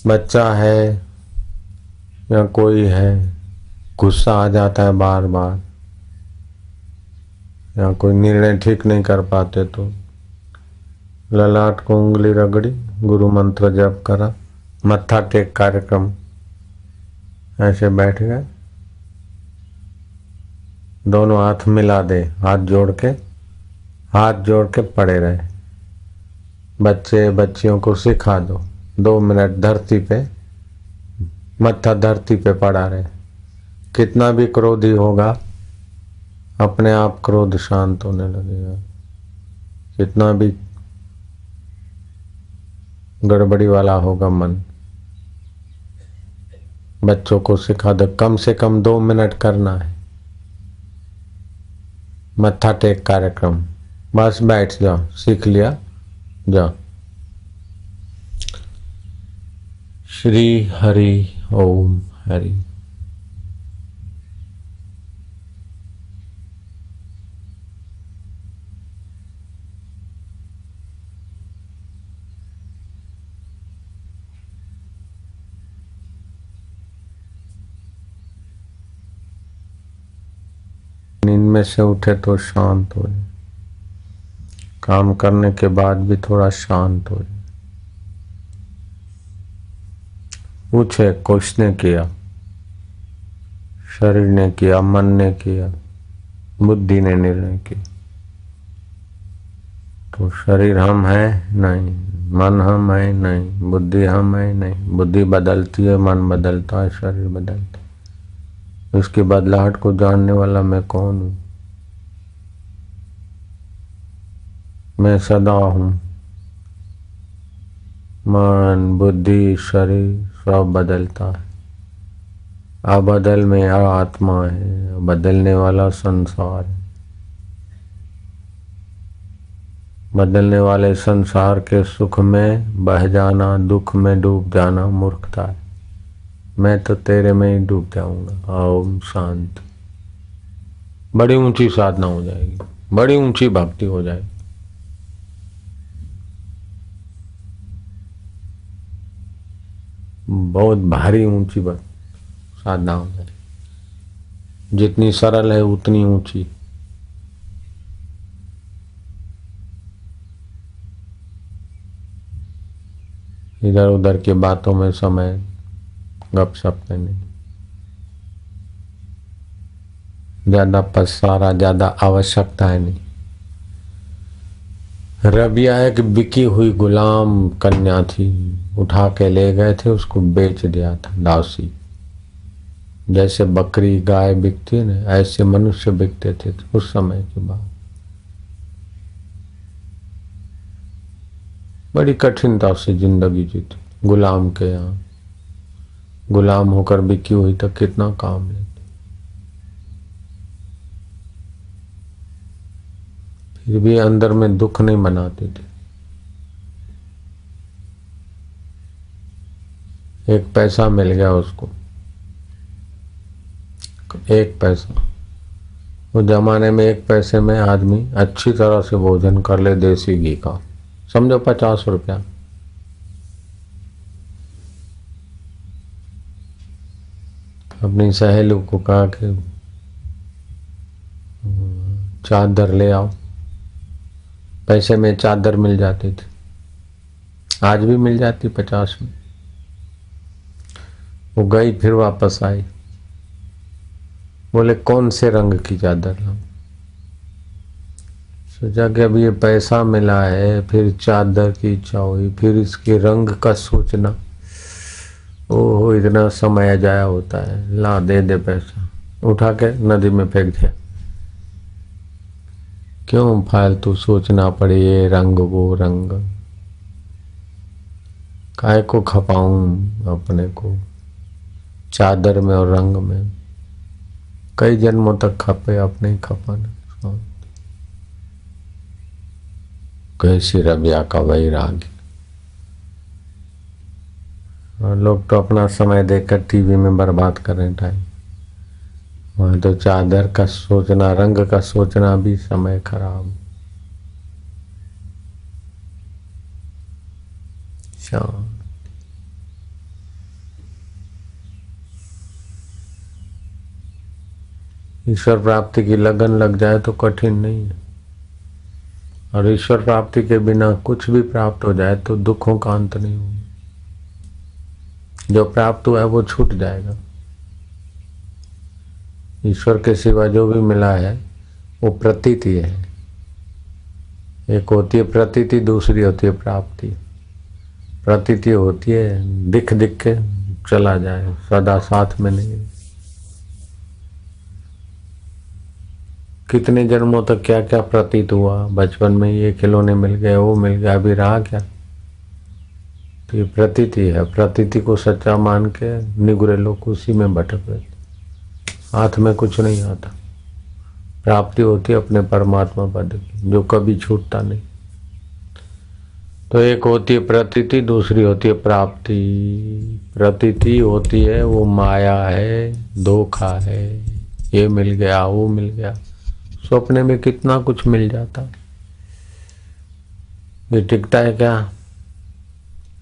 बच्चा है या कोई है, गुस्सा आ जाता है बार बार, या कोई निर्णय ठीक नहीं कर पाते तो ललाट को उंगली रगड़ी, गुरु मंत्र जप करा, मत्था टेक कार्यक्रम, ऐसे बैठ गए, दोनों हाथ मिला दे, हाथ जोड़ के पड़े रहे। बच्चे बच्चियों को सिखा दो, 2 मिनट धरती पे, मत्था धरती पे पड़ा रहे। कितना भी क्रोधी होगा अपने आप क्रोध शांत होने लगेगा। कितना भी गड़बड़ी वाला होगा मन, बच्चों को सिखा दो, कम से कम 2 मिनट करना है मत्था टेक कार्यक्रम। बस बैठ जाओ, सीख लिया, जाओ। श्री हरि ओम हरि। नींद में से उठे तो शांत हो जाए, काम करने के बाद भी थोड़ा शांत हो जाए। पूछे, किसने किया? शरीर ने किया, मन ने किया, बुद्धि ने निर्णय किया। तो शरीर हम है नहीं, मन हम है नहीं, बुद्धि हम है नहीं। बुद्धि बदलती है, मन बदलता है, शरीर बदलता है। उसकी बदलाहट को जानने वाला मैं कौन हूं? मैं सदा हूं। मन बुद्धि शरीर सब बदलता है। अबदल में आत्मा है, बदलने वाला संसार है। बदलने वाले संसार के सुख में बह जाना, दुख में डूब जाना मूर्खता है। मैं तो तेरे में ही डूब जाऊंगा। ओम शांत। बड़ी ऊंची साधना हो जाएगी, बड़ी ऊंची भक्ति हो जाएगी। बहुत भारी ऊंची साधना हो जाएगी। जितनी सरल है उतनी ऊंची। इधर उधर की बातों में समय गपशप में नहीं, ज्यादा पसारा, ज्यादा आवश्यकता है नहीं। रबिया एक बिकी हुई गुलाम कन्या थी, उठा के ले गए थे, उसको बेच दिया था दासी। जैसे बकरी गाय बिकती है ना, ऐसे मनुष्य बिकते थे उस समय की बात। बड़ी कठिनता से जिंदगी जीती गुलाम के यहाँ। गुलाम होकर बिकी हुई तो कितना काम लेती। फिर भी अंदर में दुख नहीं मनाती थी। एक पैसा मिल गया उसको, 1 पैसा। वो जमाने में 1 पैसे में आदमी अच्छी तरह से भोजन कर ले, देसी घी का, समझो 50 रुपया। अपनी सहेली को कहा कि चादर ले आओ। पैसे में चादर मिल जाती थी, आज भी मिल जाती 50 में। वो गई, फिर वापस आई। बोले कौन से रंग की चादर लाऊं? सोचा कि अब ये पैसा मिला है, फिर चादर की इच्छा हुई, फिर इसके रंग का सोचना, ओहो इतना समय जाया होता है। ला दे पैसा, उठा के नदी में फेंक दिया। क्यों फालतू सोचना पड़े, ये रंग वो रंग, काय को खपाऊं अपने को चादर में और रंग में। कई जन्मों तक खपे, अपने ही खपाना। कैसी रबिया का वैराग्य। और लोग तो अपना समय देकर टीवी में बर्बाद कर रहे टाइम। वहां तो चादर का सोचना, रंग का सोचना भी समय खराब। शांत। ईश्वर प्राप्ति की लगन लग जाए तो कठिन नहीं है, और ईश्वर प्राप्ति के बिना कुछ भी प्राप्त हो जाए तो दुखों का अंत नहीं होगा। जो प्राप्त हुआ है वो छूट जाएगा। ईश्वर के सिवा जो भी मिला है वो प्रतीति है। एक होती है प्रतीति, दूसरी होती है प्राप्ति। प्रतीति होती है दिख दिख के चला जाए, सदा साथ में नहीं। कितने जन्मों तक क्या क्या प्रतीत हुआ, बचपन में ये खिलौने मिल गए, वो मिल गया, अभी रहा क्या? तो ये प्रतीति है। प्रतीति को सच्चा मान के निगुरे लोग उसी में भटक रहे, हाथ में कुछ नहीं आता। प्राप्ति होती है अपने परमात्मा पद की, जो कभी छूटता नहीं। तो एक होती है प्रतीति, दूसरी होती है प्राप्ति। प्रतीति होती है वो माया है, धोखा है, ये मिल गया, वो मिल गया। सपने में कितना कुछ मिल जाता, ये टिकता है क्या?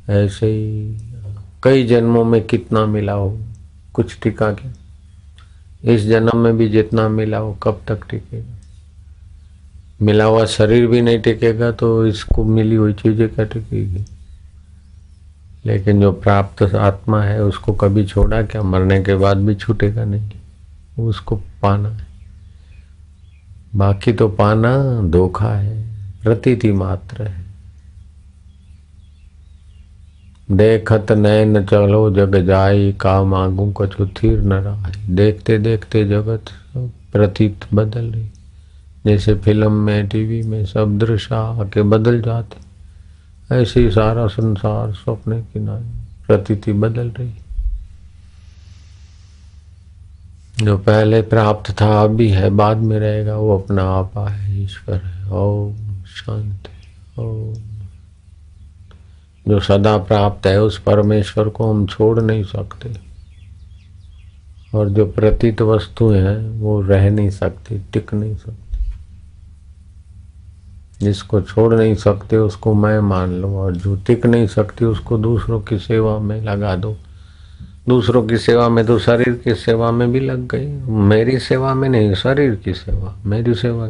ऐसे ही कई जन्मों में कितना मिला हो, कुछ टिका क्या? इस जन्म में भी जितना मिला हो कब तक टिकेगा? मिला हुआ शरीर भी नहीं टिकेगा तो इसको मिली हुई चीजें क्या टिकेगी? लेकिन जो प्राप्त आत्मा है उसको कभी छोड़ा क्या? मरने के बाद भी छूटेगा नहीं, उसको पाना है। बाकी तो पाना धोखा है, प्रतीति मात्र है। देखत नैन चलो जग जाई, का मांगू कछु थीर न रहाई। देखते देखते जगत प्रतीत बदल रही, जैसे फिल्म में, टीवी में सब दृश्य आके बदल जाते, ऐसे ही सारा संसार सपने की नाई प्रतीति बदल रही। जो पहले प्राप्त था अभी है, बाद में रहेगा, वो अपना आपा है, ईश्वर है। ओम शांति। ओम। जो सदा प्राप्त है उस परमेश्वर को हम छोड़ नहीं सकते, और जो प्रतीत वस्तु है वो रह नहीं सकती, टिक नहीं सकती। जिसको छोड़ नहीं सकते उसको मैं मान लो, और जो टिक नहीं सकती उसको दूसरों की सेवा में लगा दो। दूसरों की सेवा में तो शरीर की सेवा में भी लग गई, मेरी सेवा में नहीं, शरीर की सेवा, मेरी सेवा।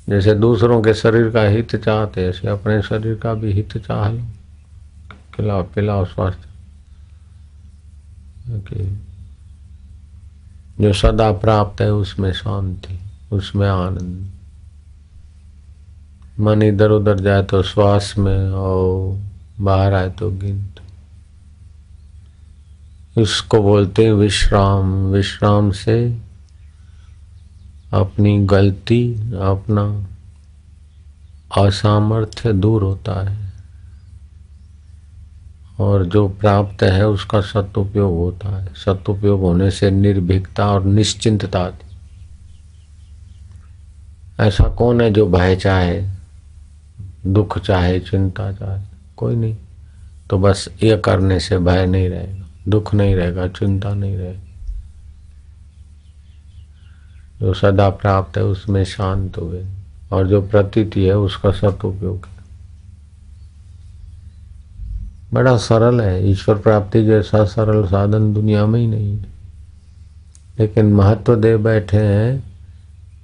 जैसे दूसरों के शरीर का हित चाहते ऐसे अपने शरीर का भी हित चाह लो, खिलाओ पिलाओ स्वास्थ्य। जो सदा प्राप्त है उसमें शांति, उसमें आनंद। मन इधर उधर जाए तो श्वास में, और बाहर आए तो गिनती। इसको बोलते हैं विश्राम। विश्राम से अपनी गलती, अपना असामर्थ्य दूर होता है, और जो प्राप्त है उसका सदुपयोग होता है। सदुपयोग होने से निर्भीकता और निश्चिंतता आती। ऐसा कौन है जो भय चाहे, दुख चाहे, चिंता चाहे? कोई नहीं। तो बस ये करने से भय नहीं रहेगा, दुख नहीं रहेगा, चिंता नहीं रहेगी। जो सदा प्राप्त है उसमें शांत हुए, और जो प्रतीति है उसका सदुपयोग है। बड़ा सरल है, ईश्वर प्राप्ति जैसा सरल साधन दुनिया में ही नहीं है। लेकिन महत्व दे बैठे हैं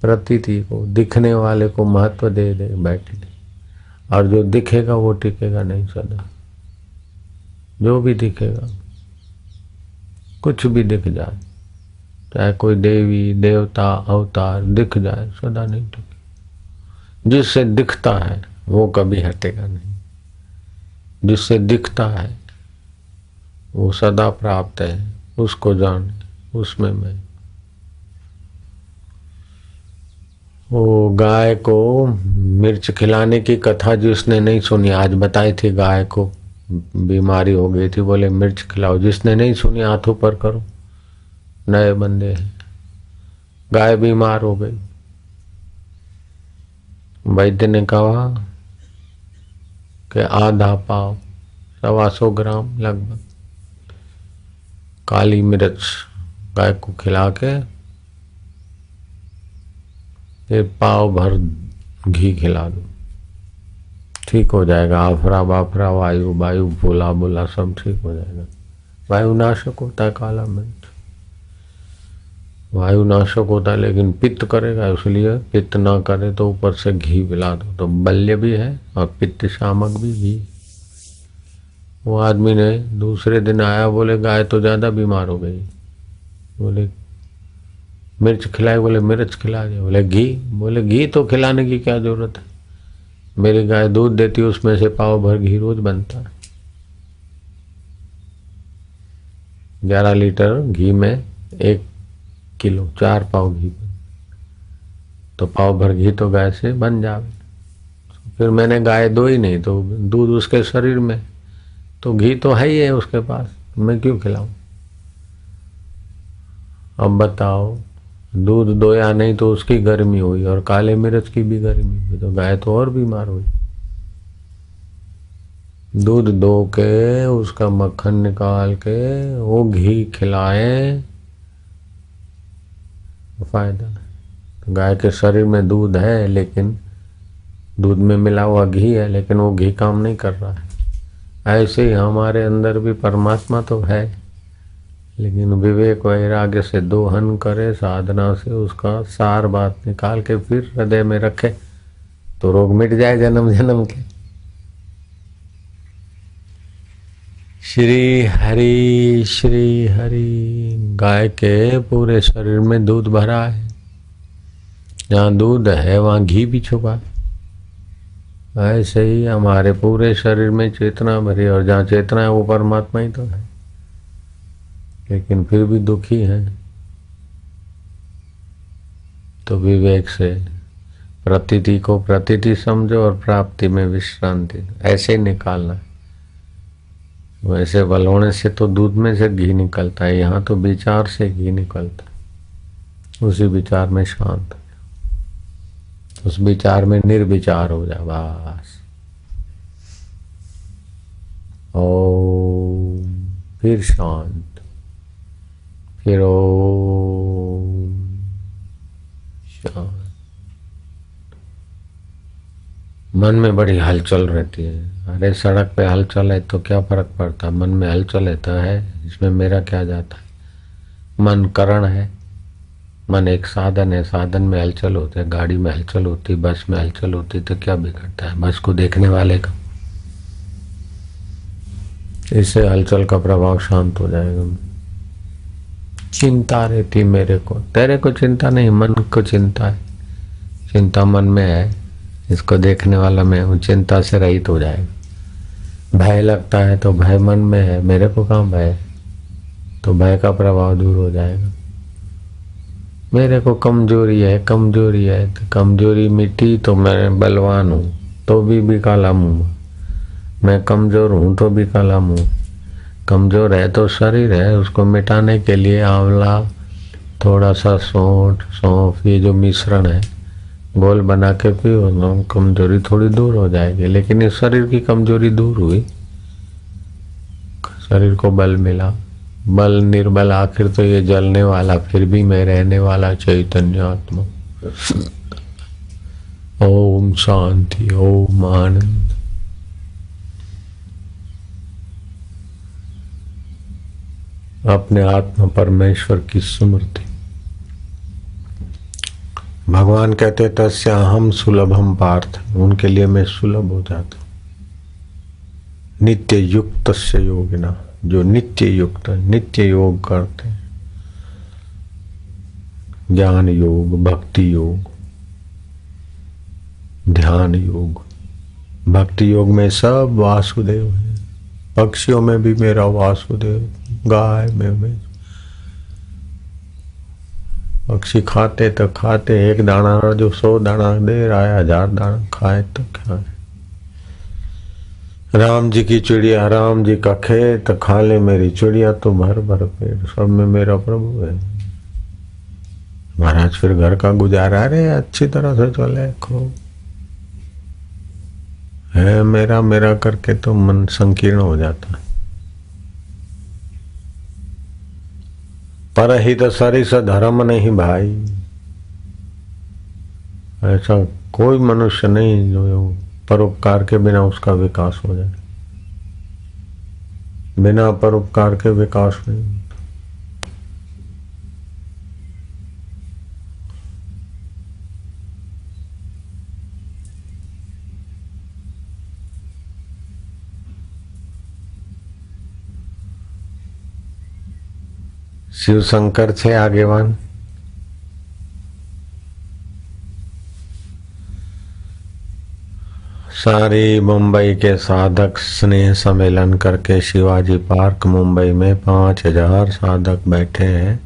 प्रतीति को, दिखने वाले को महत्व दे दे बैठे, और जो दिखेगा वो टिकेगा नहीं सदा। जो भी दिखेगा, कुछ भी दिख जाए, चाहे कोई देवी देवता अवतार दिख जाए, सदा नहीं टिके। जिससे दिखता है वो कभी हटेगा नहीं, जिससे दिखता है वो सदा प्राप्त है, उसको जान, उसमें मैं। वो गाय को मिर्च खिलाने की कथा जिसने नहीं सुनी, आज बताई थी, गाय को बीमारी हो गई थी, बोले मिर्च खिलाओ। जिसने नहीं सुनी हाथ ऊपर करो, नए बंदे हैं। गाय बीमार हो गई, वैद्य ने कहा कि आधा पाव, 125 ग्राम लगभग काली मिर्च गाय को खिला के फिर पाव भर घी खिला दो। ठीक हो जाएगा। आफरा बाफरा, वायु वायु, बोला बोला सब ठीक हो जाएगा। वायुनाशक होता है काला मिर्च, वायुनाशक होता है, लेकिन पित्त करेगा, इसलिए पित्त ना करे तो ऊपर से घी पिला दो, तो बल्य भी है और पित्त शामक भी घी। वो आदमी ने दूसरे दिन आया, बोले गाय तो ज्यादा बीमार हो गई, बोले मिर्च खिलाई, बोले मिर्च खिला दे, बोले घी, बोले घी तो खिलाने की क्या जरूरत है, मेरी गाय दूध देती है, उसमें से पाव भर घी रोज बनता है। 11 लीटर घी में 1 किलो 4 पाव घी, तो पाव भर घी तो गाय से बन जावे। फिर मैंने गाय दो ही नहीं, तो दूध उसके शरीर में, तो घी तो है ही है उसके पास, मैं क्यों खिलाऊं। अब बताओ, दूध दोया नहीं तो उसकी गर्मी हुई, और काले मिर्च की भी गर्मी हुई, तो गाय तो और बीमार हुई। दूध दो के उसका मक्खन निकाल के वो घी खिलाए, फायदा। तो गाय के शरीर में दूध है, लेकिन दूध में मिला हुआ घी है, लेकिन वो घी काम नहीं कर रहा है। ऐसे ही हमारे अंदर भी परमात्मा तो है, लेकिन विवेक वैराग्य से दोहन करे, साधना से उसका सार बात निकाल के फिर हृदय में रखे, तो रोग मिट जाए जन्म जन्म के। श्री हरि श्री हरि। गाय के पूरे शरीर में दूध भरा है, जहाँ दूध है वहाँ घी भी छुपा है। ऐसे ही हमारे पूरे शरीर में चेतना भरी, और जहाँ चेतना है वो परमात्मा ही तो है, लेकिन फिर भी दुखी है। तो विवेक से प्रतीति को प्रतीति समझो और प्राप्ति में विश्रांति, ऐसे ही निकालना है। वैसे बलौने से तो दूध में से घी निकलता है, यहाँ तो विचार से घी निकलता है। उसी विचार में शांत, उस विचार में निर्विचार हो जा बस। ओम, फिर शांत, फिर ओम, शांत। मन में बड़ी हलचल रहती है। अरे सड़क पे हलचल है तो क्या फर्क पड़ता है, मन में हलचल रहता है, इसमें मेरा क्या जाता है। मन करण है, मन एक साधन है, साधन में हलचल होती है, गाड़ी में हलचल होती, बस में हलचल होती, तो क्या बिगड़ता है बस को देखने वाले का। इससे हलचल का प्रभाव शांत हो जाएगा। चिंता रहती मेरे को, तेरे को चिंता नहीं, मन को चिंता है। चिंता मन में है, इसको देखने वाला मैं हूँ, चिंता से रहित हो जाएगा। भय लगता है तो भय मन में है, मेरे को कहाँ भय है, तो भय का प्रभाव दूर हो जाएगा। मेरे को कमजोरी है, कमजोरी है, तो कमजोरी मिटी तो मैं बलवान हूँ तो भी काला मुँह, मैं कमजोर हूँ तो भी काला मुँह। कमजोर है तो शरीर है, उसको मिटाने के लिए आंवला, थोड़ा सा सौंफ, ये जो मिश्रण है घोल बना के पियो, कमजोरी थोड़ी दूर हो जाएगी। लेकिन इस शरीर की कमजोरी दूर हुई, शरीर को बल मिला, बल निर्बल आखिर तो ये जलने वाला, फिर भी मैं रहने वाला चैतन्य आत्मा। ओम शांति, ओम आनंद। अपने आत्मा परमेश्वर की स्मृति। भगवान कहते तस्या हम सुलभम पार्थ, उनके लिए मैं सुलभ हो जाता हूं। नित्य युक्त से योगिना, जो नित्य युक्त, नित्य योग करते हैं, ज्ञान योग, भक्ति योग, ध्यान योग। भक्ति योग में सब वासुदेव है, पक्षियों में भी मेरा वासुदेव, गाय में भी। पक्षी खाते तो खाते, एक दाना जो 100 दाना दे रहा है, 1000 दाना खाए तो क्या है। राम जी की चिड़िया, राम जी का खेत, खा ले मेरी चिड़िया तो भर भर पेट, सब में मेरा प्रभु है। महाराज फिर घर का गुजारा रे अच्छी तरह से चले, खो है मेरा मेरा करके तो मन संकीर्ण हो जाता है। परहित सरिस धर्म नहीं भाई, ऐसा कोई मनुष्य नहीं जो परोपकार के बिना उसका विकास हो जाए। बिना परोपकार के विकास नहीं होता। शिव शंकर छे आगेवान। सारी मुंबई के साधक स्नेह सम्मेलन करके शिवाजी पार्क मुंबई में 5000 साधक बैठे हैं,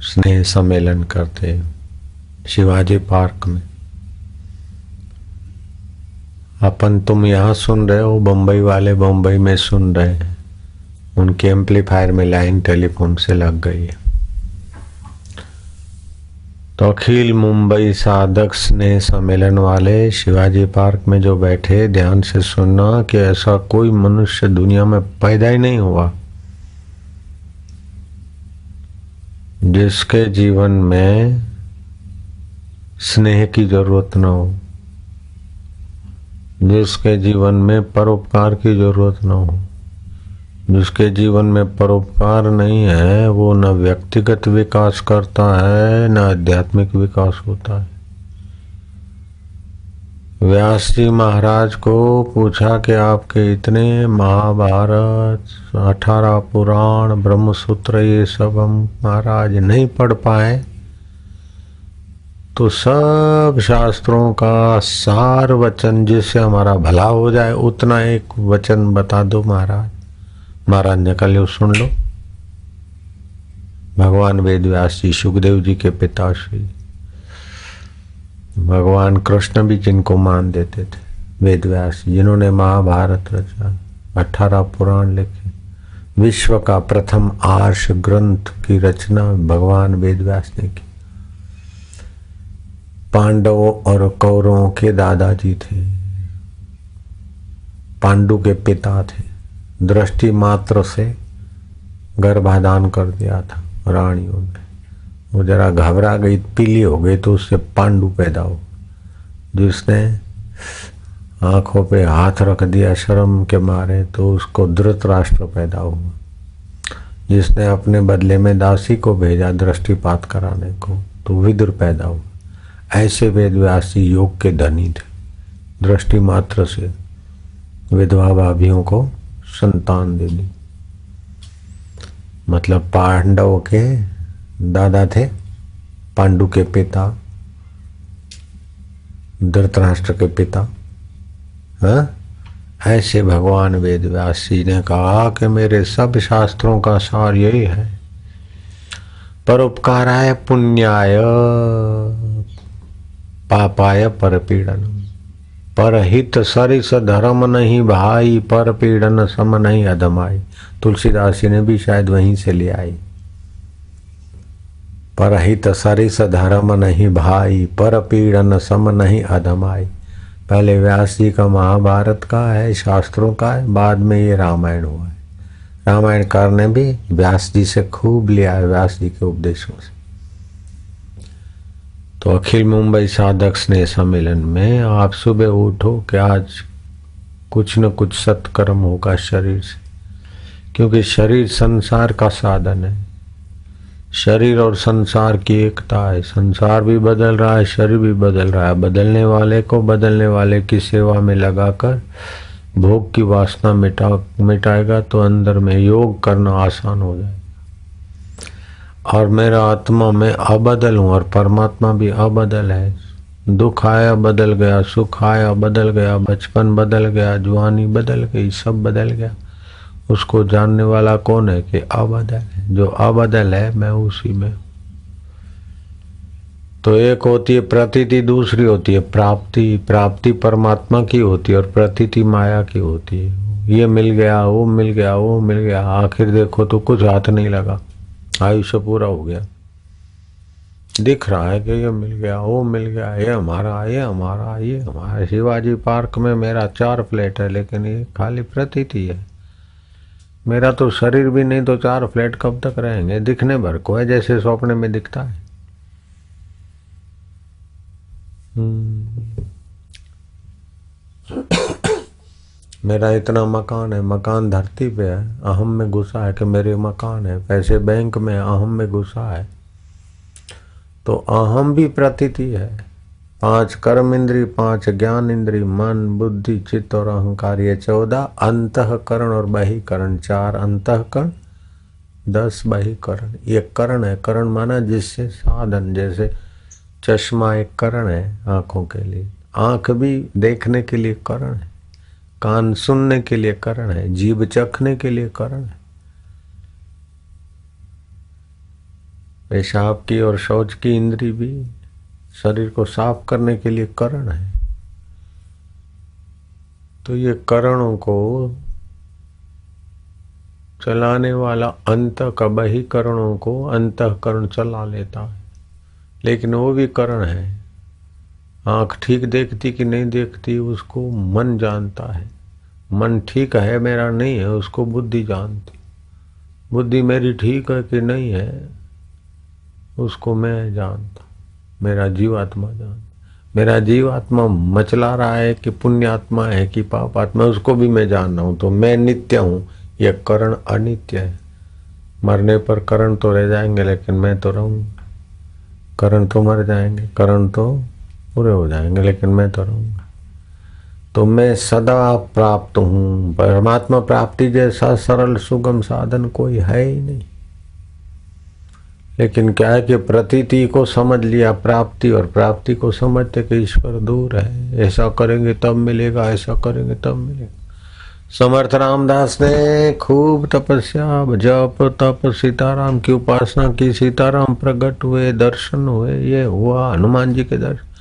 स्नेह सम्मेलन करते हैं शिवाजी पार्क में। अपन तुम यहाँ सुन रहे हो, बम्बई वाले बम्बई में सुन रहे हैं, उनके एम्पलीफायर में लाइन टेलीफोन से लग गई है। तो अखिल मुंबई साधक स्नेह सम्मेलन वाले शिवाजी पार्क में जो बैठे, ध्यान से सुनना कि ऐसा कोई मनुष्य दुनिया में पैदा ही नहीं हुआ जिसके जीवन में स्नेह की जरूरत न हो, जिसके जीवन में परोपकार की जरूरत न हो। जिसके जीवन में परोपकार नहीं है वो न व्यक्तिगत विकास करता है न आध्यात्मिक विकास होता है। व्यास जी महाराज को पूछा कि आपके इतने महाभारत, 18 पुराण, ब्रह्मसूत्र, ये सब हम महाराज नहीं पढ़ पाए, तो सब शास्त्रों का सार वचन जिससे हमारा भला हो जाए उतना एक वचन बता दो महाराज। महाराज ने कहा लो सुन लो। भगवान वेद व्यास जी, सुखदेव जी के पिताश्री, भगवान कृष्ण भी जिनको मान देते थे, वेद व्यास जी जिन्होंने महाभारत रचा, 18 पुराण लिखे, विश्व का प्रथम आर्ष ग्रंथ की रचना भगवान वेद व्यास ने की। पांडवों और कौरवों के दादाजी थे, पांडु के पिता थे। दृष्टि मात्र से गर्भाधान कर दिया था रानियों ने। वो जरा घबरा गई, पीली हो गई, तो उससे पांडु पैदा हो। जिसने आंखों पे हाथ रख दिया शर्म के मारे तो उसको धृतराष्ट्र पैदा हुआ। जिसने अपने बदले में दासी को भेजा दृष्टिपात कराने को तो विदुर पैदा हुआ। ऐसे वेद व्यास जी योग के धनी थे। दृष्टि मात्र से विधवा भाभियों को संतान दे दी। मतलब पांडवों के दादा थे, पांडु के पिता, धृतराष्ट्र के पिता। हाँ, ऐसे भगवान वेद व्यास जी ने कहा कि मेरे सब शास्त्रों का सार यही है, परोपकाराय पुण्याय पापाय परपीड़न। परहित सरिस धर्म नहीं भाई, पर पीड़न सम नहीं अधमाई। तुलसीदास जी ने भी शायद वहीं से ले आई। परहित सरिस धर्म नहीं भाई, पर पीड़न सम नहीं अधमाई। पहले व्यास जी का महाभारत का है, शास्त्रों का है, बाद में ये रामायण हुआ है। रामायणकार ने भी व्यास जी से खूब लिया है, व्यास जी के उपदेशों से। तो अखिल मुंबई साधक स्नेह सम्मेलन में आप सुबह उठो कि आज कुछ न कुछ सत्कर्म होगा शरीर से, क्योंकि शरीर संसार का साधन है। शरीर और संसार की एकता है। संसार भी बदल रहा है, शरीर भी बदल रहा है। बदलने वाले को बदलने वाले की सेवा में लगाकर भोग की वासना मिटाएगा तो अंदर में योग करना आसान हो जाएगा। और मेरा आत्मा में अबदल हूँ और परमात्मा भी अबदल है। दुख आया बदल गया, सुख आया बदल गया, बचपन बदल गया, जवानी बदल गई, सब बदल गया। उसको जानने वाला कौन है कि अबदल है। जो अबदल है मैं उसी में। तो एक होती है प्रतीति, दूसरी होती है प्राप्ति। प्राप्ति परमात्मा की होती है और प्रतीति माया की होती है। ये मिल गया, वो मिल गया, वो मिल गया, आखिर देखो तो कुछ हाथ नहीं लगा, आयुष्य पूरा हो गया। दिख रहा है कि ये मिल गया, वो मिल गया, ये हमारा, ये हमारा, ये हमारा। शिवाजी पार्क में मेरा 4 फ्लैट है, लेकिन ये खाली प्रतीति है। मेरा तो शरीर भी नहीं तो 4 फ्लैट कब तक रहेंगे। दिखने भर को है, जैसे सपने में दिखता है। मेरा इतना मकान है, मकान धरती पे है, अहम में घुसा है कि मेरे मकान है, पैसे बैंक में, अहम में घुसा है। तो अहम भी प्रतीति है। 5 कर्म इंद्री, 5 ज्ञान इंद्री, मन बुद्धि चित्त और अहंकार, ये 14 अंतःकरण और बहिकरण, 4 अंतःकरण 10 बहिकरण। ये करण है। करण माना जिससे साधन, जैसे चश्मा एक करण है आंखों के लिए, आंख भी देखने के लिए करण है, कान सुनने के लिए करण है, जीभ चखने के लिए करण है, पेशाब की और शौच की इंद्री भी शरीर को साफ करने के लिए करण है। तो ये करणों को चलाने वाला अंत का बहिकरणों को अंतःकरण चला लेता है, लेकिन वो भी करण है। आंख ठीक देखती कि नहीं देखती उसको मन जानता है। मन ठीक है मेरा नहीं है उसको बुद्धि जानती। बुद्धि मेरी ठीक है कि नहीं है उसको मैं जानता, मेरा जीवात्मा जानता। मेरा जीवात्मा मचला रहा है कि पुण्यात्मा है कि पाप आत्मा, उसको भी मैं जान रहा हूं। तो मैं नित्य हूं, यह करण अनित्य है। मरने पर करण तो रह जाएंगे लेकिन मैं तो रहूंगा। करण तो मर जाएंगे, करण तो पूरे हो जाएंगे लेकिन मैं तो रहूंगा। तो मैं सदा प्राप्त हूं। परमात्मा प्राप्ति जैसा सरल सुगम साधन कोई है ही नहीं। लेकिन क्या है कि प्रतीति को समझ लिया प्राप्ति, और प्राप्ति को समझते कि ईश्वर दूर है, ऐसा करेंगे तब मिलेगा, ऐसा करेंगे तब मिलेगा। समर्थ रामदास ने खूब तपस्या, जप तप, सीताराम की उपासना की, सीताराम प्रकट हुए, दर्शन हुए, ये हुआ हनुमान जी के दर्शन।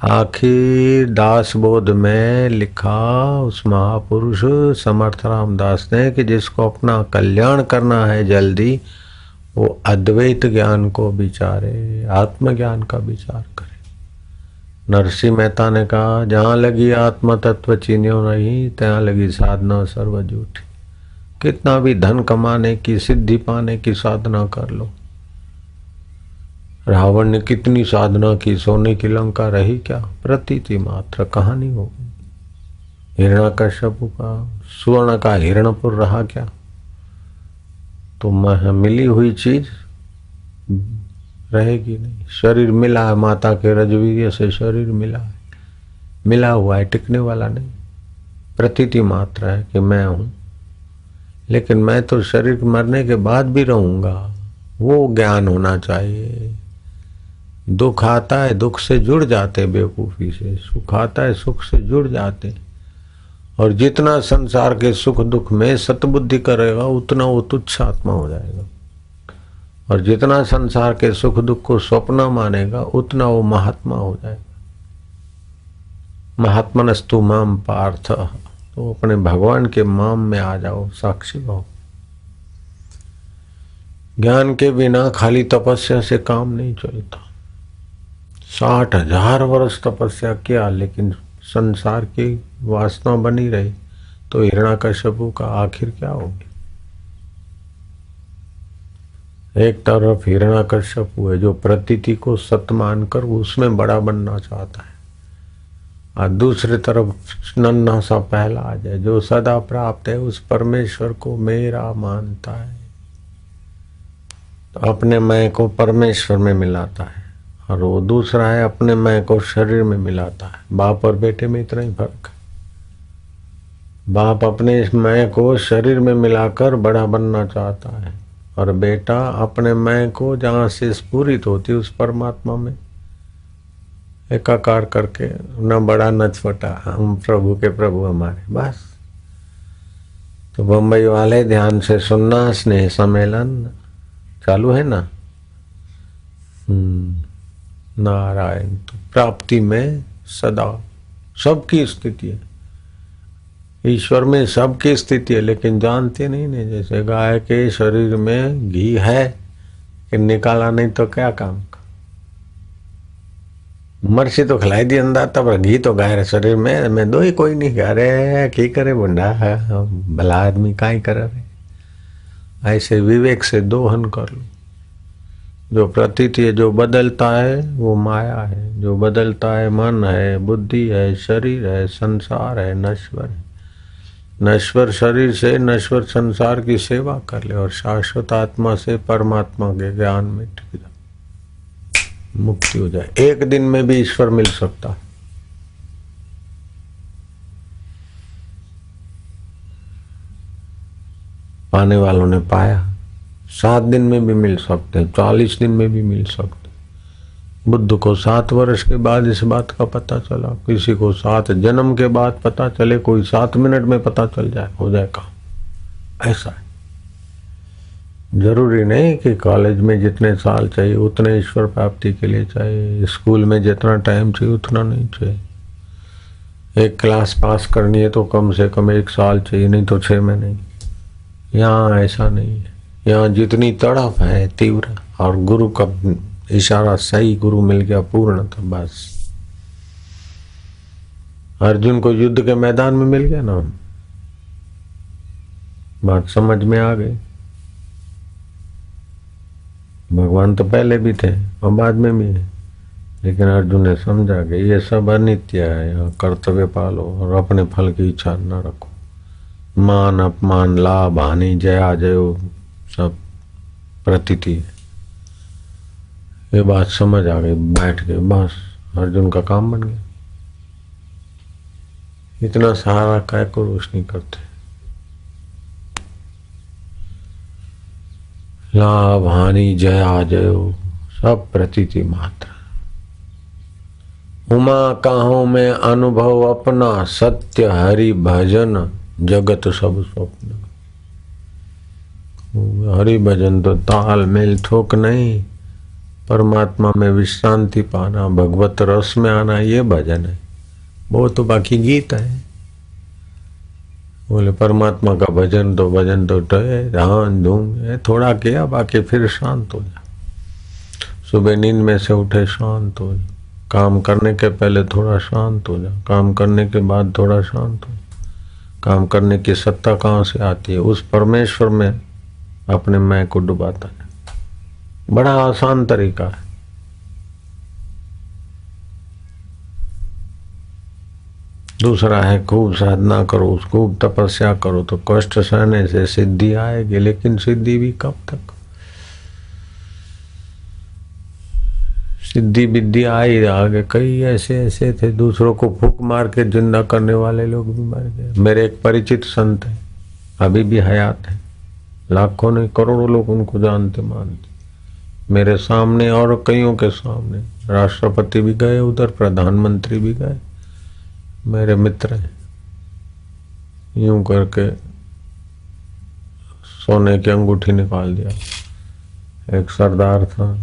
आखिर दास बोध में लिखा उस महापुरुष समर्थ रामदास ने कि जिसको अपना कल्याण करना है जल्दी, वो अद्वैत ज्ञान को विचारे, आत्मज्ञान का विचार करे। नरसिंह मेहता ने कहा जहां लगी आत्म तत्व चीन्यो नहीं, तहां लगी साधना सर्व झूठी। कितना भी धन कमाने की, सिद्धि पाने की साधना कर लो, रावण ने कितनी साधना की, सोने की लंका रही क्या? प्रतीति मात्र कहानी हो गई। हिरण्याकश्यप का सुवर्ण का हिरणपुर रहा क्या? तो मिली हुई चीज रहेगी नहीं। शरीर मिला है, माता के रजवीर्य से शरीर मिला है, मिला हुआ है, टिकने वाला नहीं। प्रतीति मात्र है कि मैं हूं, लेकिन मैं तो शरीर मरने के बाद भी रहूंगा, वो ज्ञान होना चाहिए। दुख आता है, दुख से जुड़ जाते बेवकूफी से, सुख आता है, सुख से जुड़ जाते। और जितना संसार के सुख दुख में सतबुद्धि करेगा उतना वो तुच्छ आत्मा हो जाएगा, और जितना संसार के सुख दुख को स्वप्न मानेगा उतना वो महात्मा हो जाएगा। महात्मनस्तु माम पार्थ, तो अपने भगवान के माम में आ जाओ, साक्षी हो। ज्ञान के बिना खाली तपस्या से काम नहीं चलता। 60,000 वर्ष तपस्या किया लेकिन संसार की वासना बनी रही, तो हिरण्याकश्यपु का आखिर क्या हो गया? एक तरफ हिरण्याकश्यपु है जो प्रतीति को सत्य मानकर उसमें बड़ा बनना चाहता है, और दूसरी तरफ नन्हा सा पहला आ जाए जो सदा प्राप्त है उस परमेश्वर को मेरा मानता है, तो अपने मैं को परमेश्वर में मिलाता है। और वो दूसरा है अपने मैं को शरीर में मिलाता है। बाप और बेटे में इतना ही फर्क है। बाप अपने इस मैं को शरीर में मिलाकर बड़ा बनना चाहता है, और बेटा अपने मैं को जहाँ से स्फुरित होती उस परमात्मा में एकाकार करके न बड़ा न छोटा, हम प्रभु के प्रभु हमारे, बस। तो बम्बई वाले ध्यान से सुनना, स्नेह सम्मेलन चालू है ना। नारायण। तो प्राप्ति में सदा सबकी स्थिति है, ईश्वर में सबकी स्थिति है, लेकिन जानते नहीं। जैसे गाय के शरीर में घी है कि निकाला नहीं तो क्या काम का। मर्सी तो खिलाई दी अंदर, तब घी तो गाय शरीर में, मैं दो ही कोई नहीं कह रहे की करे बुंडा है भला आदमी का ही करे। ऐसे विवेक से दोहन कर लो। जो प्रतीति है, जो बदलता है वो माया है, जो बदलता है मन है, बुद्धि है, शरीर है, संसार है, नश्वर है। नश्वर शरीर से नश्वर संसार की सेवा कर ले और शाश्वत आत्मा से परमात्मा के ज्ञान में टिक जा, मुक्ति हो जाए। एक दिन में भी ईश्वर मिल सकता। पाने वालों ने पाया, 7 दिन में भी मिल सकते, 40 दिन में भी मिल सकते। बुद्ध को 7 वर्ष के बाद इस बात का पता चला, किसी को 7 जन्म के बाद पता चले, कोई 7 मिनट में पता चल जाए, हो जाए काम। ऐसा है। जरूरी नहीं कि कॉलेज में जितने साल चाहिए उतने ईश्वर प्राप्ति के लिए चाहिए, स्कूल में जितना टाइम चाहिए उतना नहीं चाहिए। एक क्लास पास करनी है तो कम से कम 1 साल चाहिए, नहीं तो 6 महीने। यहाँ ऐसा नहीं है। यहाँ जितनी तड़प है तीव्र, और गुरु का इशारा सही गुरु मिल गया पूर्ण, तो बस। अर्जुन को युद्ध के मैदान में मिल गया ना, बात समझ में आ गई। भगवान तो पहले भी थे और बाद में भी है, लेकिन अर्जुन ने समझा कि ये सब अनित्य है, कर्तव्य पालो और अपने फल की इच्छा न रखो। मान अपमान लाभ हानि जया जयो सब प्रतीति है। ये बात समझ आ गई, बैठ गए, बस अर्जुन का काम बन गया। इतना सहारा काय को रोशनी करते। लाभ हानि जया जयो सब प्रतीति मात्र। उमा काहू में अनुभव अपना, सत्य हरि भजन जगत सब स्वप्न। हरि भजन तो ताल मेल ठोक नहीं, परमात्मा में विश्रांति पाना, भगवत रस में आना, ये भजन है। वो तो बाकी गीत है। बोले परमात्मा का भजन तो ध्यान धूम है, थोड़ा किया बाकी फिर शांत हो जा। सुबह नींद में से उठे शांत हो जा, काम करने के पहले थोड़ा शांत हो जा, काम करने के बाद थोड़ा शांत हो जा। काम करने की सत्ता कहाँ से आती है? उस परमेश्वर में अपने मैं को डुबाता है। बड़ा आसान तरीका है। दूसरा है खूब साधना करो, खूब तपस्या करो तो कष्ट सहने से सिद्धि आएगी, लेकिन सिद्धि भी कब तक? सिद्धि विद्धि आई आगे। कई ऐसे थे दूसरों को फूक मार के जिंदा करने वाले लोग भी मर गए। मेरे एक परिचित संत है, अभी भी हयात है, लाखों नहीं करोड़ों लोग उनको जानते मानते। मेरे सामने और कईयों के सामने राष्ट्रपति भी गए उधर, प्रधानमंत्री भी गए, मेरे मित्र हैं। यूं करके सोने की अंगूठी निकाल दिया। एक सरदार था,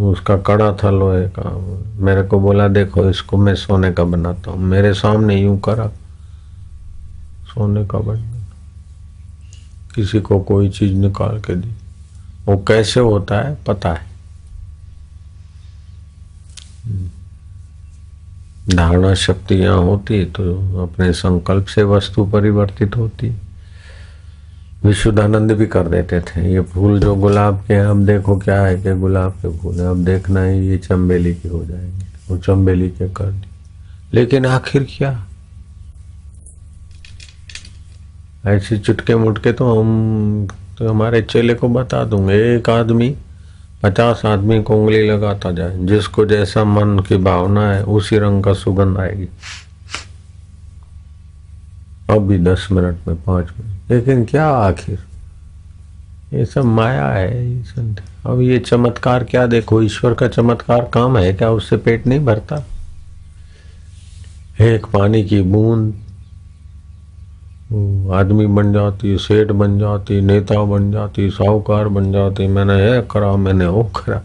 उसका कड़ा था लोहे का, मेरे को बोला देखो इसको मैं सोने का बनाता हूँ। मेरे सामने यूं करा, सोने का बन गया। किसी को कोई चीज निकाल के दी। वो कैसे होता है पता है। धारणा शक्ति यहाँ होती तो अपने संकल्प से वस्तु परिवर्तित होती। विशुद्धानंद भी कर देते थे। ये फूल जो गुलाब के हैं, अब देखो क्या है कि गुलाब के फूल है, अब देखना है ये चंबेली के हो जाएंगे, वो चंबेली के कर दी। लेकिन आखिर क्या? ऐसे चुटके मुटके तो हम तो हमारे चेले को बता दूंगे। एक आदमी 50 आदमी को उंगली लगाता जाए, जिसको जैसा मन की भावना है उसी रंग का सुगंध आएगी। अभी 10 मिनट में 5 मिनट। लेकिन क्या आखिर? ये सब माया है। अब ये चमत्कार क्या देखो, ईश्वर का चमत्कार काम है क्या? उससे पेट नहीं भरता। एक पानी की बूंद आदमी बन जाती, सेठ बन जाती, नेता बन जाती, साहूकार बन जाती। मैंने ये करा, मैंने वो करा।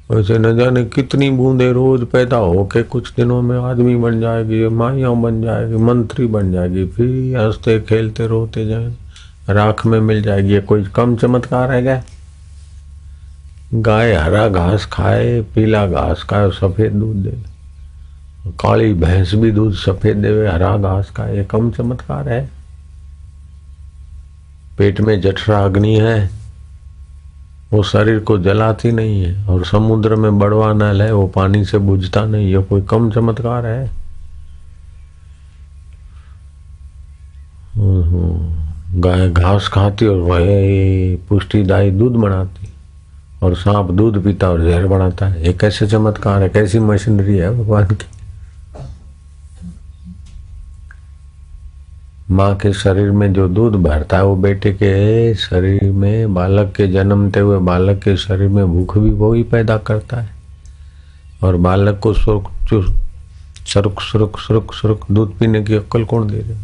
वैसे न जाने कितनी बूंदे रोज पैदा होके कुछ दिनों में आदमी बन जाएगी, माइयाँ बन जाएगी, मंत्री बन जाएगी, फिर हंसते खेलते रोते जाए, राख में मिल जाएगी। ये कोई कम चमत्कार है क्या? गाय हरा घास खाए, पीला घास खाए, सफेद दूध दे। काली भैंस भी दूध सफेद देवे, हरा घास खाए, ये कम चमत्कार है? पेट में जठरा अग्नि है, वो शरीर को जलाती नहीं है, और समुद्र में बड़वा नल है, वो पानी से बुझता नहीं। ये कोई कम चमत्कार है? गाय घास खाती और वही पुष्टिदायी दूध बनाती, और सांप दूध पीता और जहर बनाता है। ये कैसे चमत्कार है, कैसी मशीनरी है भगवान की। माँ के शरीर में जो दूध भरता है वो बेटे के शरीर में, बालक के जन्मते हुए बालक के शरीर में भूख भी वो ही पैदा करता है। और बालक को सुरुक सुरुक सुरुक सुरुक दूध पीने की अक्ल कौन दे रहे?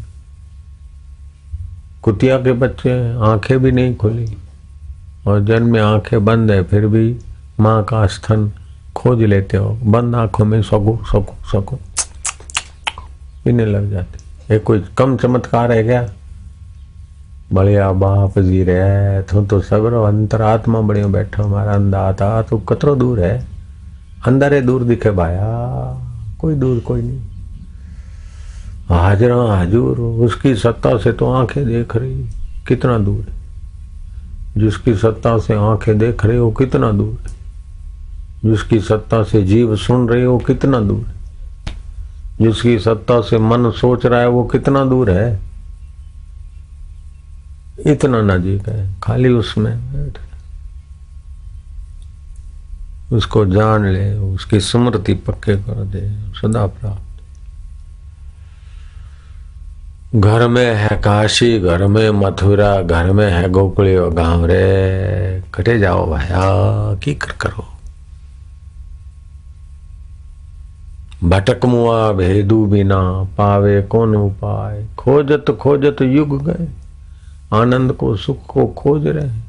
कुतिया के बच्चे आंखें भी नहीं खुली और जन्म में आंखें बंद है, फिर भी माँ का स्तन खोज लेते हो, बंद आंखों में सको सको सको पीने लग जाते। ये कोई कम चमत्कार है क्या? बढ़िया बाप जी रे, तू तो सगरो अंतरात्मा बढ़िया बैठो, हमारा अंदाता तू कतरो दूर है, अंदर दूर दिखे भाया, कोई दूर कोई नहीं। हाजरा हाजूर, उसकी सत्ता से तो आंखें देख रही, कितना दूर है। जिसकी सत्ता से आंखें देख रहे हो कितना दूर है, जिसकी सत्ता से जीव सुन रहे हो कितना दूर है, जिसकी सत्ता से मन सोच रहा है वो कितना दूर है। इतना नजीक है, खाली उसमें उसको जान ले, उसकी स्मृति पक्के कर दे, सदा प्राप्त। घर में है काशी, घर में मथुरा, घर में है गोकुलियो गांव रे, कटे जाओ भाया की करो। भटक मुआ भेदू बिना, पावे कौन उपाय, खोजत खोजत युग गए, आनंद को सुख को खोज रहे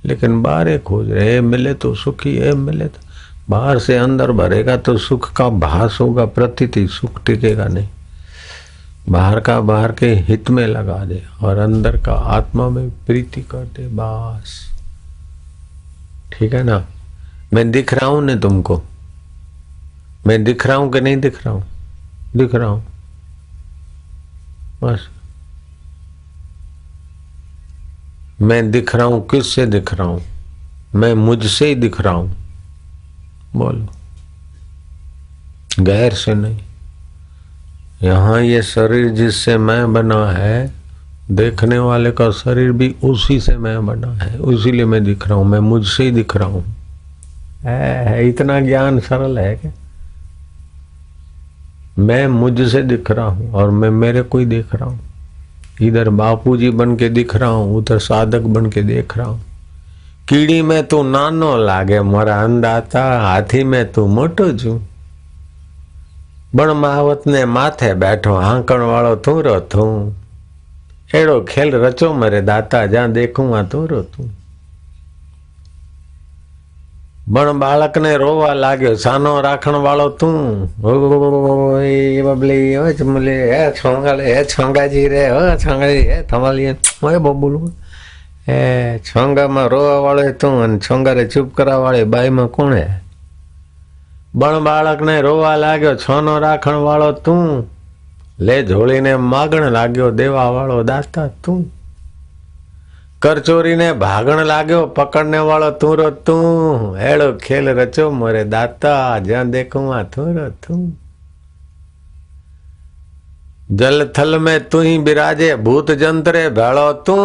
लेकिन बाहर खोज रहे। मिले तो सुखी है, मिले तो बाहर से अंदर भरेगा तो सुख का भास होगा, प्रतीति, सुख टिकेगा नहीं। बाहर का बाहर के हित में लगा दे और अंदर का आत्मा में प्रीति कर दे, बस ठीक है ना। मैं दिख रहा हूं ना तुमको, मैं दिख रहा हूं कि नहीं दिख रहा हूं? दिख रहा हूं बस। मैं दिख रहा हूं, किससे दिख रहा हूं? मैं मुझसे ही दिख रहा हूं, बोलो, गैर से नहीं। यहां ये शरीर जिससे मैं बना है, देखने वाले का शरीर भी उसी से मैं बना है, इसीलिए मैं दिख रहा हूं, मैं मुझसे ही दिख रहा हूं। है इतना ज्ञान सरल है क्या? मैं मुझसे दिख रहा हूं और मैं मेरे को ही देख रहा हूं। इधर बापूजी बन के दिख रहा हूं, उधर साधक बन के देख रहा हूं। कीड़ी में तू नानो लागे मोरा अंदाता, हाथी में तू मोटो छू, बण महावत ने माथे बैठो, हांकण वालो तू रो तू, एड़ो खेल रचो मरे दाता, जहां देखूं वहां तू रो तू। बण बालक ने रोवा लाग्यो, सानो राखण वालो तू, बबली ओ चमले है छोंगाले है छोंगा जी रे, ओ छोंगा जी है थमाली ओए बबुलू ए छोंगा में रोवा वाले तू, अन छोंगा रे चुप करा वाले बाई में कौन है? बण बालक ने रोवा लाग्यो, छोनो राखण वालो तू, ले झोली ने मागण लाग्यो, देवा वालो दाता तू। करचोरी ने भागण लाग्यो, पकड़ने वालो तू रो तू, एड़ो खेल रचो मोरे दाता, जहां देखूं वहां तू रो तू। जल थल में तू ही बिराजे, भूत जंतरे भेड़ो तू,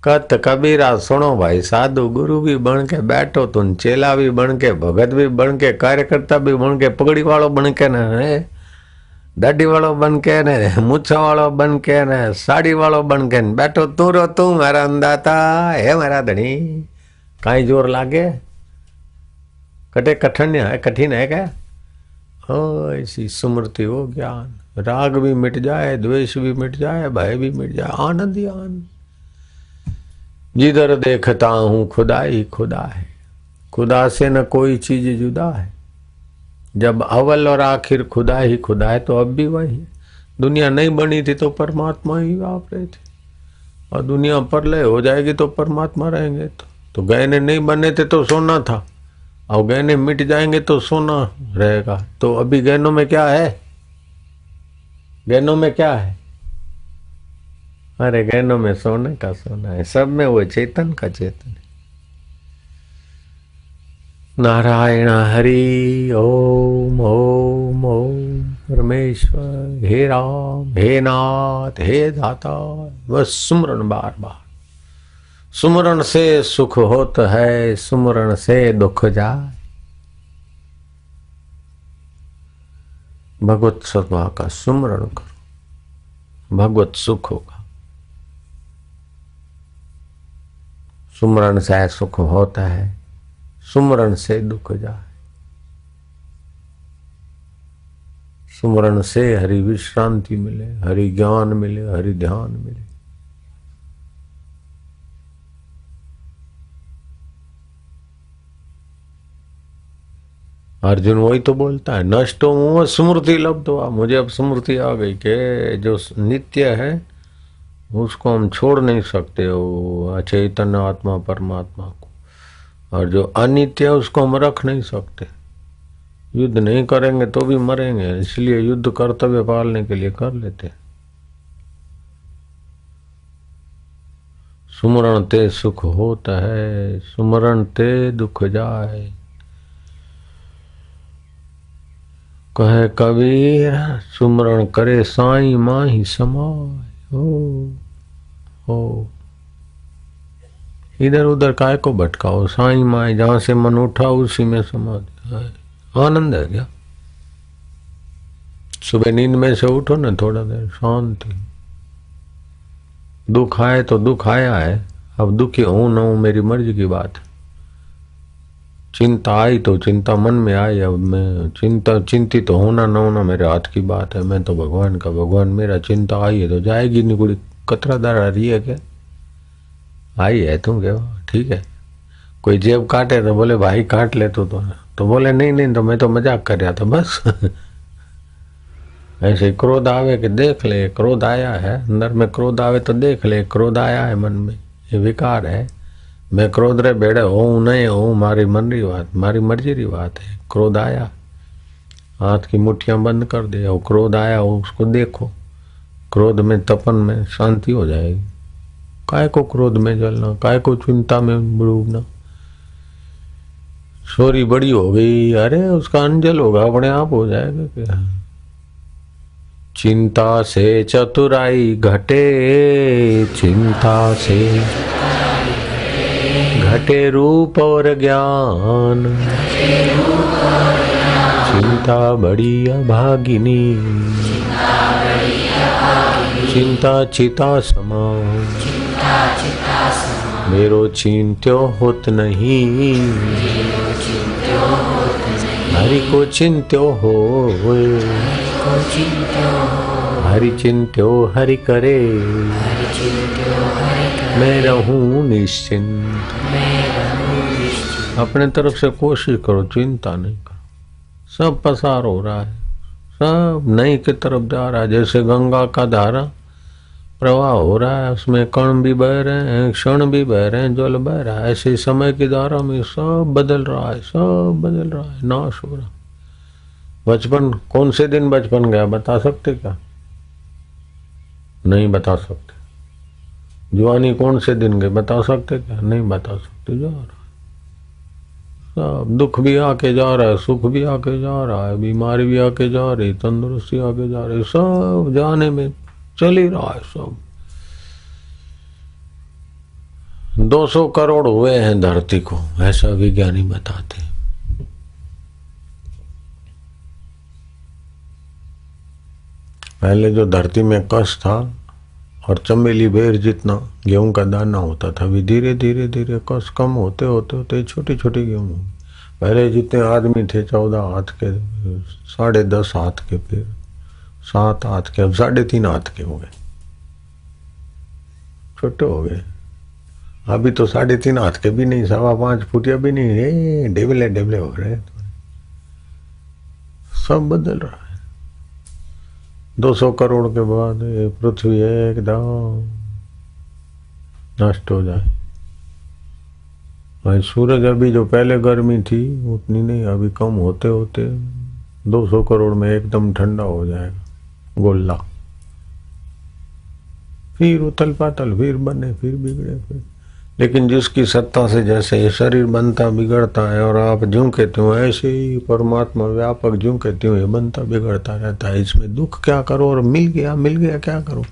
कत कबीरा सुनो भाई, साधु गुरु भी बन के बैठो तुम, चेला भी बन के, भगत भी बन के, कार्यकर्ता भी बन के, पगड़ी वालों बन के न, दाढ़ी वालों बन के ने, मूछा वालों बन के ने, साड़ी वालों बन के बैठो तू रो तू, मेरा अंदाता है मेरा धनी। काई जोर लागे, कटे कठिन है क्या? ओ ऐसी सुमृति हो ज्ञान, राग भी मिट जाए, द्वेष भी मिट जाए, भय भी मिट जाए, आनंद ही आनंद। जिधर देखता हूं खुदा ही खुदा है, खुदा से न कोई चीज जुदा है। जब अव्वल और आखिर खुदा ही खुदा है तो अब भी वही है। दुनिया नहीं बनी थी तो परमात्मा ही आप रहे थे, और दुनिया प्रलय हो जाएगी तो परमात्मा रहेंगे। तो गहने नहीं बने थे तो सोना था, और गहने मिट जाएंगे तो सोना रहेगा। तो अभी गहनों में क्या है? गहनों में क्या है? अरे गहनों में सोने का सोना है, सब में वो चेतन का चेतन है। नारायण हरि ओम ओम ओम। परमेश्वर हे राम हे नाथ हे दाता। बस सुमरन बार बार। सुमरन से सुख होत है, सुमरन से दुख जाए। भगवत सत्ता का सुमरण करो, भगवत सुख होगा। सुमरण से सुख होता है, सुमरण से दुख जाए। सुमरण से हरि विश्रांति मिले, हरि ज्ञान मिले, हरि ध्यान मिले। अर्जुन वही तो बोलता है, नष्टो मुँह स्मृति लब्ध हुआ। मुझे अब स्मृति आ गई कि जो नित्य है उसको हम छोड़ नहीं सकते, वो चैतन्य आत्मा परमात्मा को, और जो अनित्य है उसको हम रख नहीं सकते। युद्ध नहीं करेंगे तो भी मरेंगे, इसलिए युद्ध कर्तव्य पालने के लिए कर लेते। सुमरण ते सुख होता है, सुमरण ते दुख जाए। कहे कबीर सुमरण करे साईं माही समाय। हो इधर उधर काय को भटकाओ, साईं माई जहां से मन उठा उसी में समा जाए। आनंद है क्या? सुबह नींद में से उठो ना, थोड़ा देर शांति। दुख आए तो दुख आया है, अब दुखी हूं ना हूं मेरी मर्जी की बात है। चिंता आई तो चिंता मन में आई, अब मैं चिंतित तो होना ना होना मेरे हाथ की बात है। मैं तो भगवान का, भगवान मेरा। चिंता आई है तो जाएगी, निकुड़ी कतरादार आ रही है क्या? आई है तुम क्या? ठीक है। कोई जेब काटे तो बोले भाई काट ले तो बोले नहीं नहीं, तो मैं तो मजाक कर रहा था बस। ऐसे क्रोध आवे कि देख ले क्रोध आया है, अंदर में क्रोध आवे तो देख ले क्रोध आया है मन में, ये विकार है। मैं क्रोध रे बेड़े हूँ नहीं हूँ, मारी मन री बात, मारी मर्जी री बात है। क्रोध आया, हाथ की मुट्ठियां बंद कर दे, और क्रोध आया उसको देखो। क्रोध में तपन में शांति हो जाएगी। काय को क्रोध में जलना, काय को चिंता में डूबना। छोरी बड़ी हो गई, अरे उसका अंजल होगा, अपने आप हो जाएगा क्या? चिंता से चतुराई घटे, चिंता से घटे रूप और ज्ञान। चिंता बड़ी अभागिनी, चिंता चिता समान। मेरो चिंत्यो होत नहीं, हरि को चिंत्यो हो। हरि चिंत्यो हरि करे, मैं रहूं निश्चिंत। अपने तरफ से कोशिश करो, चिंता नहीं करो। सब पसार हो रहा है, सब नई की तरफ जा रहा है। जैसे गंगा का धारा प्रवाह हो रहा है, उसमें कण भी बह रहे हैं, क्षण भी बह रहे हैं, जल बह रहा है। ऐसे समय की धारा में सब बदल रहा है, सब बदल रहा है, नाश हो रहा। बचपन, कौन से दिन बचपन गया बता सकते क्या? नहीं बता सकते। जवानी कौन से दिन गए बता सकते क्या? नहीं बता सकते। जा रहा है सब, दुख भी आके जा रहा है, सुख भी आके जा रहा है, बीमारी भी आके जा रही, तंदुरुस्ती आके जा रही, सब जाने में चल ही रहा है। सब 200 करोड़ हुए हैं धरती को, ऐसा विज्ञानी बताते हैं। पहले जो धरती में कष था और चमेली बेर जितना गेहूं का दाना होता था, अभी धीरे धीरे धीरे कष कम होते होते होते छोटी छोटी गेहूं। पहले जितने आदमी थे 14 हाथ के, 10.5 हाथ के, फिर 7 हाथ के, अब 3.5 हाथ के हो गए, छोटे हो गए। अभी तो 3.5 हाथ के भी नहीं, 5.25 फुटिया भी नहीं, डेबले डेबले हो रहे। सब बदल रहा है। 200 करोड़ के बाद ये पृथ्वी एकदम नष्ट हो जाए। भाई सूरज अभी जो पहले गर्मी थी उतनी नहीं, अभी कम होते होते 200 करोड़ में एकदम ठंडा हो जाएगा गोला। फिर उथल पाथल, फिर बने, फिर बिगड़े, फिर लेकिन जिसकी सत्ता से जैसे ये शरीर बनता बिगड़ता है और आप ज्यों कहते हो ऐसे ही परमात्मा व्यापक ज्यों कहते हो ये बनता बिगड़ता रहता है, इसमें दुख क्या करो और मिल गया क्या करो,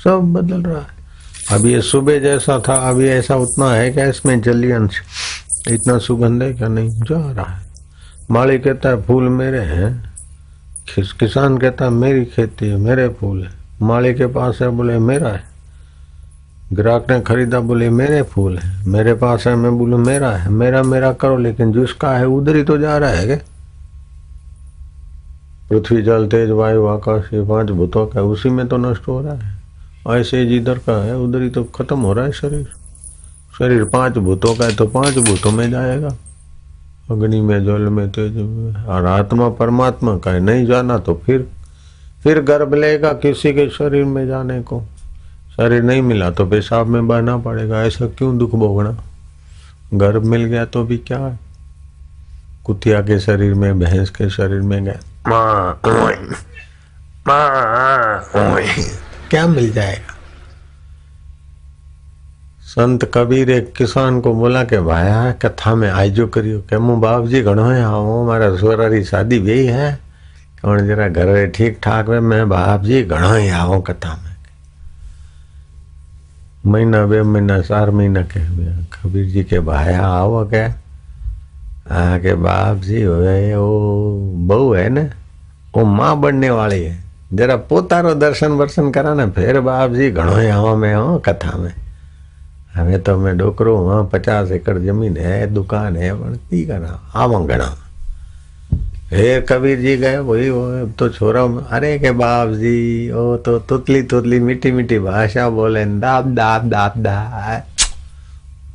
सब बदल रहा है। अब ये सुबह जैसा था अभी ऐसा उतना है क्या इसमें जलीय अंश, इतना सुगंध है क्या, नहीं, जा रहा है। माली कहता है फूल मेरे हैं, किसान कहता है मेरी खेती है मेरे फूल है, माली के पास है बोले मेरा है, ग्राहक ने खरीदा बोले मेरे फूल है मेरे पास है, मैं बोलूं मेरा है, मेरा मेरा करो, लेकिन जिसका है उधर ही तो जा रहा है क्या। पृथ्वी जल तेज वायु आकाश ये 5 भूतों का उसी में तो नष्ट हो रहा है, ऐसे जिधर का है उधर ही तो खत्म हो रहा है शरीर। शरीर 5 भूतों का है तो 5 भूतों में जाएगा, अग्नि में जल में तेज में, और आत्मा परमात्मा का है, नहीं जाना तो फिर गर्भ लेगा किसी के शरीर में जाने को, शरीर नहीं मिला तो पेशाब में बहना पड़ेगा, ऐसा क्यों दुख भोगना। गर्भ मिल गया तो भी क्या है, कुतिया के शरीर में भैंस के शरीर में गया क्या मिल जाएगा। संत कबीर एक किसान को बोला कि भाया कथा में आइजो करियो के मु बाप जी घणो है आओ मारा सोरारी शादी भी है कौन जरा घर ठीक ठाक है, मैं बाप जी घणो ही आओ कथा में। महीना 2 महीना 4 महीना के कबीर जी के भाया आओ के के बाप जी वो बहू है ना वो माँ बनने वाली है, जरा पोतारो दर्शन वर्शन करा ना फिर बाप जी घणो ही आओ मैं हो कथा में। हमें तो मैं डोकरो वहाँ 50 एकड़ जमीन है दुकान है बनती करा आवा घना। फिर कबीर जी गए वही वो तो छोरा अरे के बाप जी ओ तो तुतली तुतली मीठी मीठी भाषा बोले दाब दाब दाब दा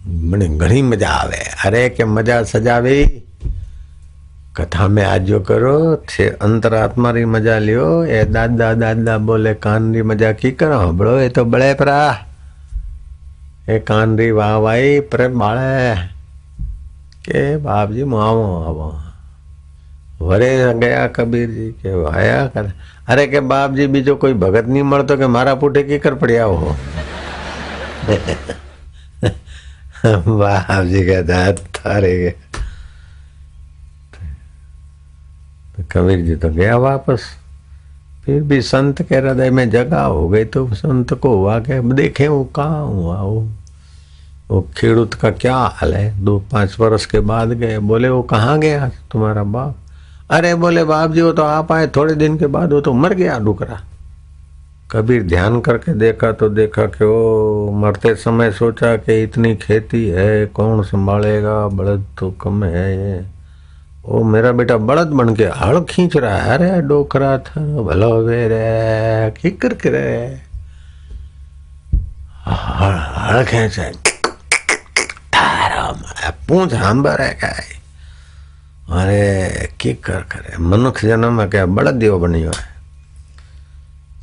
મને ઘણી મજા આવે। अरे के मजा सजावे कथा में आजो करो छे अंतरात्मा री मजा लियो, ए दादा दादा बोले कान री मजा की करो हबड़ो ये तो बड़े परा ए कान री वाह वाई पर बाळे के बाप जी मुआवो आवो वरे गया कबीर जी के वाया कर। अरे के बाप जी बीजो कोई भगत नहीं मळतो के मारा पुठे की कर पड़िया हो बाप जी कहता थारे तो कबीर जी तो गया वापस। फिर भी संत के हृदय में जगह हो गई तो संत को हुआ कि देखे वो कहाँ हुआ वो खेडूत का क्या हाल है। 2-5 वर्ष के बाद गए, बोले वो कहाँ गया तुम्हारा बाप। अरे बोले बाप जी वो तो आप आए थोड़े दिन के बाद वो तो मर गया डुकरा। कबीर ध्यान करके देखा तो देखा कि वो मरते समय सोचा कि इतनी खेती है कौन संभालेगा, बलद तो कम है ये, वो मेरा बेटा बलद बन के हल खींच रहा है। अरे डोकरा था भलो वे रे की कर हल खींच पूछ हंबर है क्या। अरे की करे मनुष्य जन्म है क्या बलद दियो बनी हुआ है।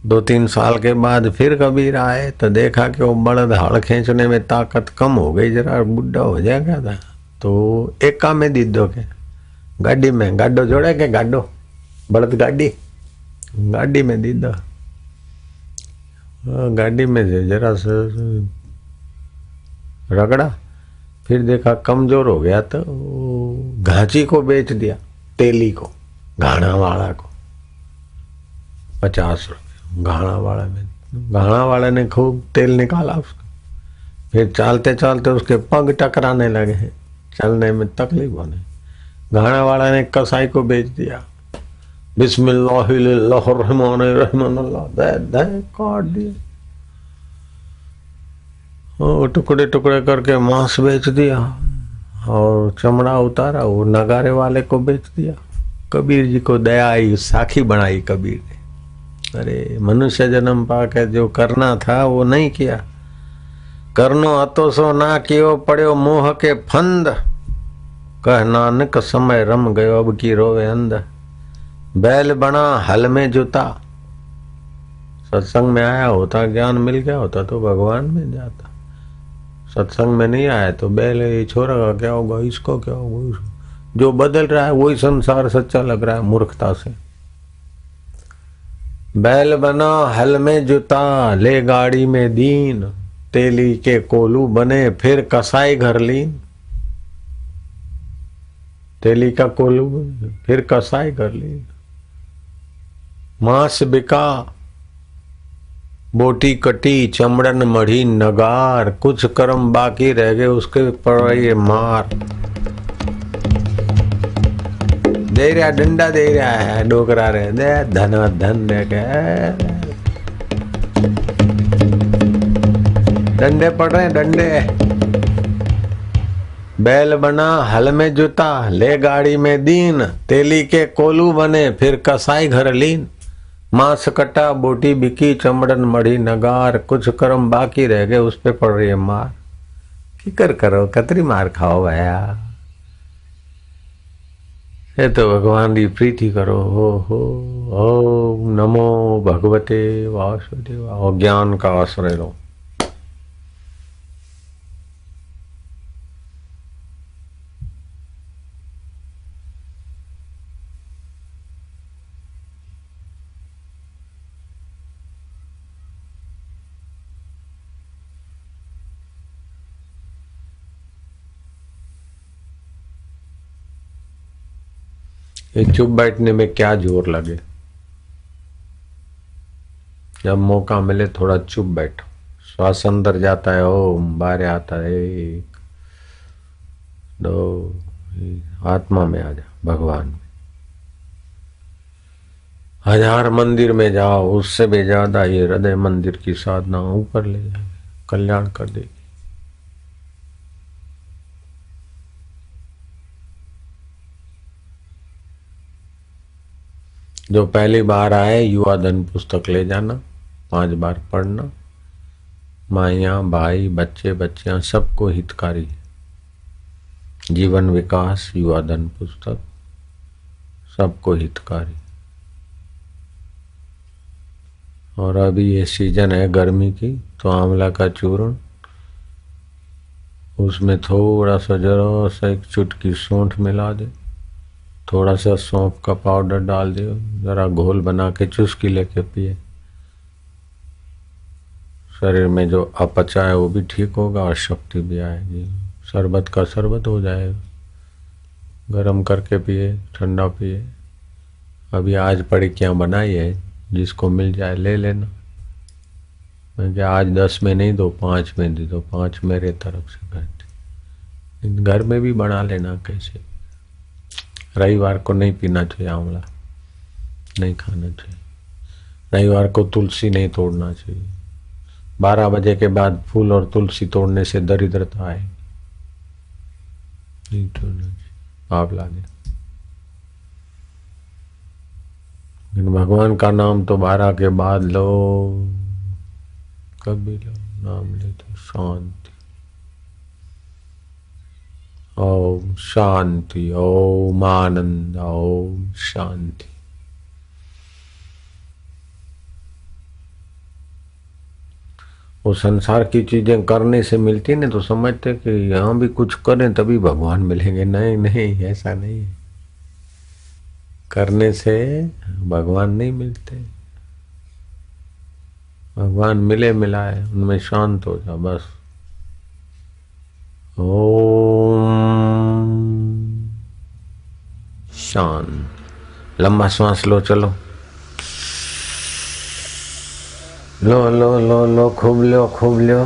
2-3 साल के बाद फिर कबीर आए तो देखा कि वो बलद हल खींचने में ताकत कम हो गई, जरा बुढ़ा हो जाएगा था तो एक काम में दीदो के गाड़ी में गाडो जोड़े के गाडो बलद गाड़ी में दीदो गाड़ी में जरा रगड़ा। फिर देखा कमजोर हो गया तो घाची को बेच दिया, तेली को घाना वाला को 50 रुपये घाना वाला में। घाना वाले ने खूब तेल निकाला उसका। फिर चलते चलते उसके पग टकराने लगे हैं, चलने में तकलीफ होने। घाना वाला ने कसाई को बेच दिया, बिस्मिल्लाहिर्रहमानिर्रहीम काट दिया, टुकड़े टुकड़े करके मांस बेच दिया और चमड़ा उतारा वो नगारे वाले को बेच दिया। कबीर जी को दया आई, साखी बनाई कबीर ने। अरे मनुष्य जन्म पाके जो करना था वो नहीं किया, करनो हतो सो ना कियो पड़ो मोह के फंद, कह नानक समय रम गयो अब की रोवे अंध। बैल बना हल में जुता, सत्संग में आया होता ज्ञान मिल गया होता तो भगवान में जाता। सत्संग में नहीं आया तो बैल ये छोरा का क्या होगा, इसको क्या होगा, जो बदल रहा है वही संसार सच्चा लग रहा है मूर्खता से। बैल बना हल में जुता ले गाड़ी में दीन, तेली के कोलू बने फिर कसाई घर लीन। तेली का कोलू फिर कसाई घर लीन। मांस बिका, बोटी कटी, चमड़न मढ़ी नगार, कुछ कर्म बाकी रह गए उसके पड़ रही है मार। दे रहा डंडा दे रहा है डोकरा रे दे धन धन दे के डंडे पड़ रहे डंडे। बैल बना हल में जूता, ले गाड़ी में दीन, तेली के कोलू बने फिर कसाई घर लीन। मांस कटा, बोटी बिकी, चमड़न मढ़ी नगार, कुछ कर्म बाकी रह गए उस पे पड़ रही है मार। फिकर करो कतरी मार खाओ भैया, ये तो भगवान की प्रीति करो। हो ओम नमो भगवते वासुदेव। और ज्ञान का आश्रय लो। ये चुप बैठने में क्या जोर लगे। जब मौका मिले थोड़ा चुप बैठो। श्वास अंदर जाता है ओम, बाहर आता है एक दो, आत्मा में आ जा भगवान में। 1000 मंदिर में जाओ उससे भी ज्यादा ये हृदय मंदिर की साधना ऊपर ले जाएगी, कल्याण कर देगी। जो पहली बार आए युवा धन पुस्तक ले जाना, 5 बार पढ़ना। माइया भाई बच्चे बच्चियां सबको हितकारी। जीवन विकास युवा धन पुस्तक सबको हितकारी। और अभी ये सीजन है गर्मी की, तो आंवला का चूर्ण, उसमें थोड़ा सा जरा सा एक चुटकी सौंठ मिला दे, थोड़ा सा सौंफ का पाउडर डाल दे, जरा घोल बना के चुस्की लेके पिए। शरीर में जो अपचा है वो भी ठीक होगा और शक्ति भी आएगी। शरबत का शरबत हो जाएगा। गरम करके पिए, ठंडा पिए। अभी आज पड़ी क्या बनाई है, जिसको मिल जाए ले लेना। मैं क्या आज 10 में नहीं दो, 5 में दे दो, 5 मेरे तरफ से कहते। घर में भी बना लेना कैसे। रविवार को नहीं पीना चाहिए आंवला, नहीं खाना चाहिए। रविवार को तुलसी नहीं तोड़ना चाहिए। 12 बजे के बाद फूल और तुलसी तोड़ने से दरिद्रता आए, नहीं तोड़ना चाहिए, पाप लागे। लेकिन भगवान का नाम तो 12 के बाद लो, कभी लो, नाम ले तो शांति। ओम शांति, ओम आनंद, ओम शांति। वो संसार की चीजें करने से मिलती नहीं तो समझते कि यहाँ भी कुछ करें तभी भगवान मिलेंगे। नहीं नहीं, ऐसा नहीं है। करने से भगवान नहीं मिलते। भगवान मिले मिलाए, उनमें शांत हो जा बस। ओम शांत। लंबा श्वास लो, चलो लो लो लो लो, खूब लो खूब लो।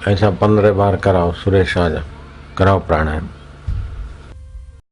ऐसा 15 बार कराओ। सुरेश आजा, कराओ प्राणायाम।